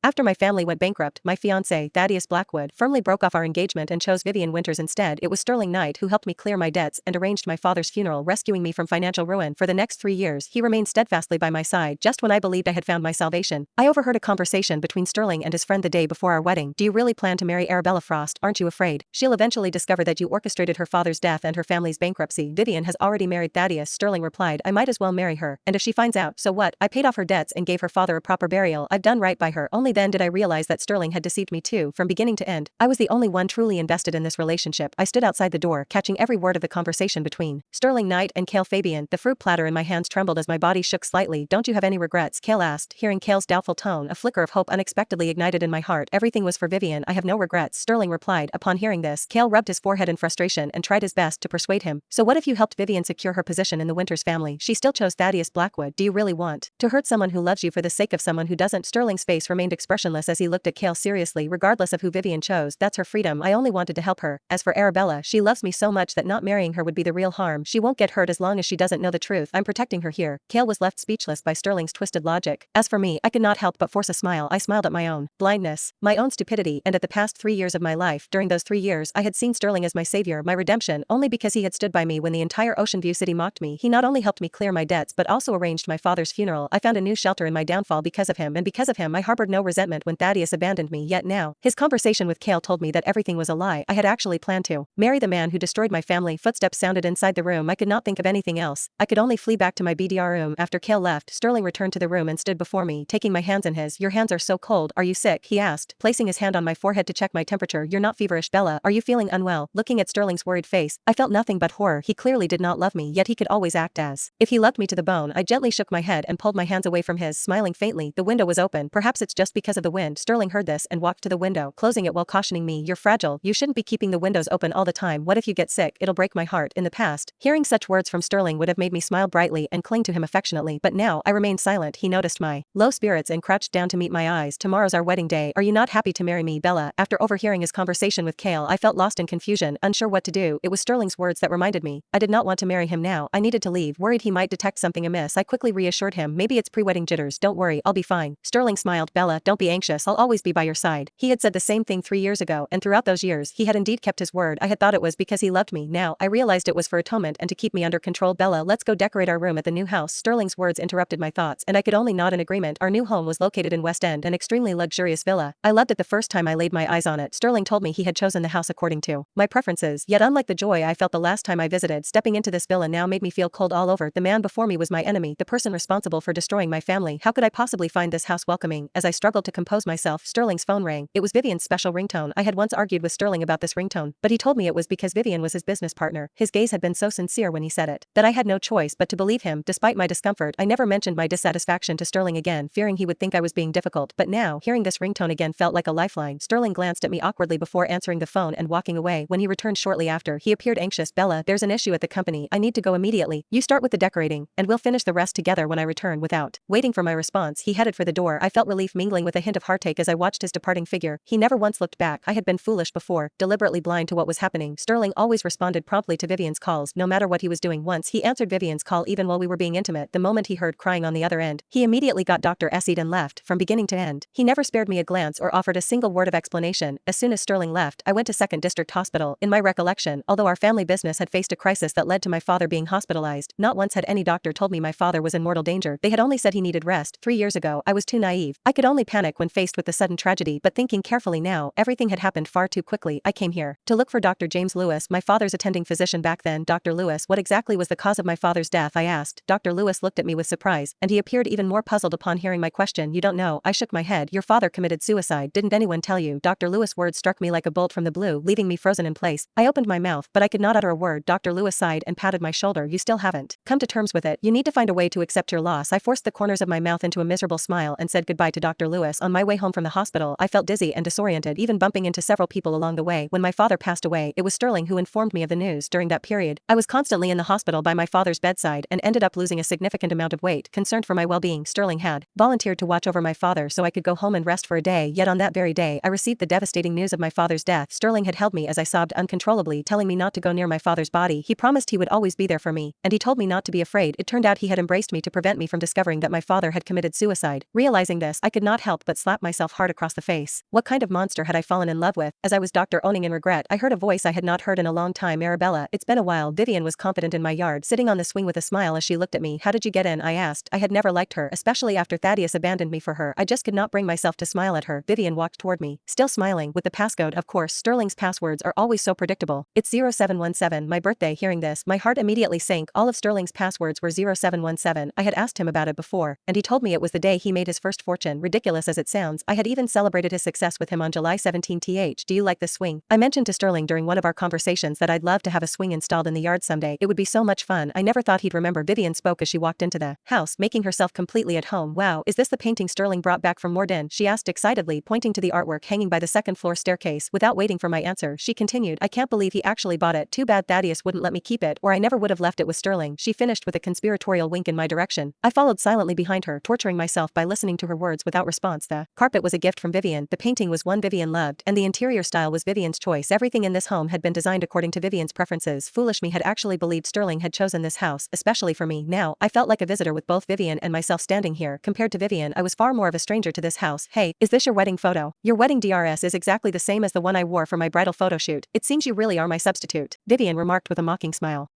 After my family went bankrupt, my fiancé, Thaddeus Blackwood, firmly broke off our engagement and chose Vivian Winters instead. It was Sterling Knight who helped me clear my debts and arranged my father's funeral, rescuing me from financial ruin. For the next 3 years, he remained steadfastly by my side. Just when I believed I had found my salvation, I overheard a conversation between Sterling and his friend the day before our wedding. "Do you really plan to marry Arabella Frost? Aren't you afraid she'll eventually discover that you orchestrated her father's death and her family's bankruptcy?" "Vivian has already married Thaddeus," Sterling replied. "I might as well marry her. And if she finds out, so what? I paid off her debts and gave her father a proper burial. I've done right by her." Only then did I realize that Sterling had deceived me too. From beginning to end, I was the only one truly invested in this relationship. I stood outside the door, catching every word of the conversation between Sterling Knight and Cale Fabian. The fruit platter in my hands trembled as my body shook slightly. "Don't you have any regrets?" Cale asked. Hearing Cale's doubtful tone, a flicker of hope unexpectedly ignited in my heart. "Everything was for Vivian. I have no regrets," Sterling replied. Upon hearing this, Cale rubbed his forehead in frustration and tried his best to persuade him. "So what if you helped Vivian secure her position in the Winters family? She still chose Thaddeus Blackwood. Do you really want to hurt someone who loves you for the sake of someone who doesn't?" Sterling's face remained expressionless as he looked at Cale seriously. "Regardless of who Vivian chose, that's her freedom. I only wanted to help her. As for Arabella, she loves me so much that not marrying her would be the real harm. She won't get hurt as long as she doesn't know the truth. I'm protecting her here." Cale was left speechless by Sterling's twisted logic. As for me, I could not help but force a smile. I smiled at my own blindness, my own stupidity, and at the past 3 years of my life. During those 3 years, I had seen Sterling as my savior, my redemption, only because he had stood by me when the entire Ocean View city mocked me. He not only helped me clear my debts but also arranged my father's funeral. I found a new shelter in my downfall because of him, and because of him I harbored no resentment when Thaddeus abandoned me. Yet now, his conversation with Cale told me that everything was a lie. I had actually planned to marry the man who destroyed my family. Footsteps sounded inside the room. I could not think of anything else. I could only flee back to my BDR room. After Cale left, Sterling returned to the room and stood before me, taking my hands in his. "Your hands are so cold. Are you sick?" he asked, placing his hand on my forehead to check my temperature. "You're not feverish, Bella. Are you feeling unwell?" Looking at Sterling's worried face, I felt nothing but horror. He clearly did not love me, yet he could always act as if he loved me to the bone. I gently shook my head and pulled my hands away from his, smiling faintly. The window was open. "Perhaps it's just because of the wind." Sterling heard this and walked to the window, closing it while cautioning me. "You're fragile. You shouldn't be keeping the windows open all the time. What if you get sick? It'll break my heart." In the past, hearing such words from Sterling would have made me smile brightly and cling to him affectionately, but now I remained silent. He noticed my low spirits and crouched down to meet my eyes. "Tomorrow's our wedding day. Are you not happy to marry me, Bella?" After overhearing his conversation with Cale, I felt lost in confusion, unsure what to do. It was Sterling's words that reminded me. I did not want to marry him now. I needed to leave, worried he might detect something amiss. I quickly reassured him. "Maybe it's pre-wedding jitters. Don't worry, I'll be fine." Sterling smiled. "Bella, don't be anxious. I'll always be by your side." He had said the same thing 3 years ago, and throughout those years, he had indeed kept his word. I had thought it was because he loved me. Now, I realized it was for atonement and to keep me under control. "Bella, let's go decorate our room at the new house." Sterling's words interrupted my thoughts, and I could only nod in agreement. Our new home was located in West End, an extremely luxurious villa. I loved it the first time I laid my eyes on it. Sterling told me he had chosen the house according to my preferences, yet unlike the joy I felt the last time I visited, stepping into this villa now made me feel cold all over. The man before me was my enemy, the person responsible for destroying my family. How could I possibly find this house welcoming? As I struggled to compose myself, Sterling's phone rang. It was Vivian's special ringtone. I had once argued with Sterling about this ringtone, but he told me it was because Vivian was his business partner. His gaze had been so sincere when he said it that I had no choice but to believe him. Despite my discomfort, I never mentioned my dissatisfaction to Sterling again, fearing he would think I was being difficult. But now, hearing this ringtone again felt like a lifeline. Sterling glanced at me awkwardly before answering the phone and walking away. When he returned shortly after, he appeared anxious. "Bella, there's an issue at the company. I need to go immediately. You start with the decorating, and we'll finish the rest together when I return." Without waiting for my response, he headed for the door. I felt relief mingling with a hint of heartache as I watched his departing figure. He never once looked back. I had been foolish before, deliberately blind to what was happening. Sterling always responded promptly to Vivian's calls, no matter what he was doing. Once he answered Vivian's call even while we were being intimate. The moment he heard crying on the other end, he immediately got Dr. Essed and left. From beginning to end, he never spared me a glance or offered a single word of explanation. As soon as Sterling left, I went to 2nd District Hospital. In my recollection, although our family business had faced a crisis that led to my father being hospitalized, not once had any doctor told me my father was in mortal danger. They had only said he needed rest. 3 years ago, I was too naive. I could only panic when faced with the sudden tragedy, but thinking carefully now, everything had happened far too quickly. I came here to look for Dr. James Lewis, my father's attending physician back then. "Dr. Lewis, what exactly was the cause of my father's death?" I asked. Dr. Lewis looked at me with surprise, and he appeared even more puzzled upon hearing my question. "You don't know?" I shook my head. "Your father committed suicide. Didn't anyone tell you?" Dr. Lewis' words struck me like a bolt from the blue, leaving me frozen in place. I opened my mouth, but I could not utter a word. Dr. Lewis sighed and patted my shoulder. "You still haven't come to terms with it. You need to find a way to accept your loss." I forced the corners of my mouth into a miserable smile and said goodbye to Dr. Lewis. On my way home from the hospital, I felt dizzy and disoriented, even bumping into several people along the way. When my father passed away, it was Sterling who informed me of the news. During that period, I was constantly in the hospital by my father's bedside and ended up losing a significant amount of weight. Concerned for my well-being, Sterling had volunteered to watch over my father so I could go home and rest for a day. Yet on that very day, I received the devastating news of my father's death. Sterling had held me as I sobbed uncontrollably, telling me not to go near my father's body. He promised he would always be there for me, and he told me not to be afraid. It turned out he had embraced me to prevent me from discovering that my father had committed suicide. Realizing this, I could not help help but slap myself hard across the face. What kind of monster had I fallen in love with? As I was owning in regret, I heard a voice I had not heard in a long time. Arabella, it's been a while. Vivian was confident in my yard, sitting on the swing with a smile as she looked at me. How did you get in? I asked. I had never liked her, especially after Thaddeus abandoned me for her. I just could not bring myself to smile at her. Vivian walked toward me, still smiling, with the passcode. Of course, Sterling's passwords are always so predictable. It's 0717, my birthday. Hearing this, my heart immediately sank. All of Sterling's passwords were 0717. I had asked him about it before, and he told me it was the day he made his first fortune. Ridiculous as it sounds, I had even celebrated his success with him on July 17th. Do you like the swing? I mentioned to Sterling during one of our conversations that I'd love to have a swing installed in the yard someday. It would be so much fun. I never thought he'd remember. Vivian spoke as she walked into the house, making herself completely at home. Wow, is this the painting Sterling brought back from Morden? She asked excitedly, pointing to the artwork hanging by the second-floor staircase. Without waiting for my answer, she continued, I can't believe he actually bought it. Too bad Thaddeus wouldn't let me keep it, or I never would have left it with Sterling. She finished with a conspiratorial wink in my direction. I followed silently behind her, torturing myself by listening to her words without response. The carpet was a gift from Vivian, the painting was one Vivian loved, and the interior style was Vivian's choice. Everything in this home had been designed according to Vivian's preferences. Foolish me had actually believed Sterling had chosen this house, especially for me. Now, I felt like a visitor with both Vivian and myself standing here. Compared to Vivian, I was far more of a stranger to this house. Hey, is this your wedding photo? Your wedding dress is exactly the same as the one I wore for my bridal photo shoot. It seems you really are my substitute, Vivian remarked with a mocking smile.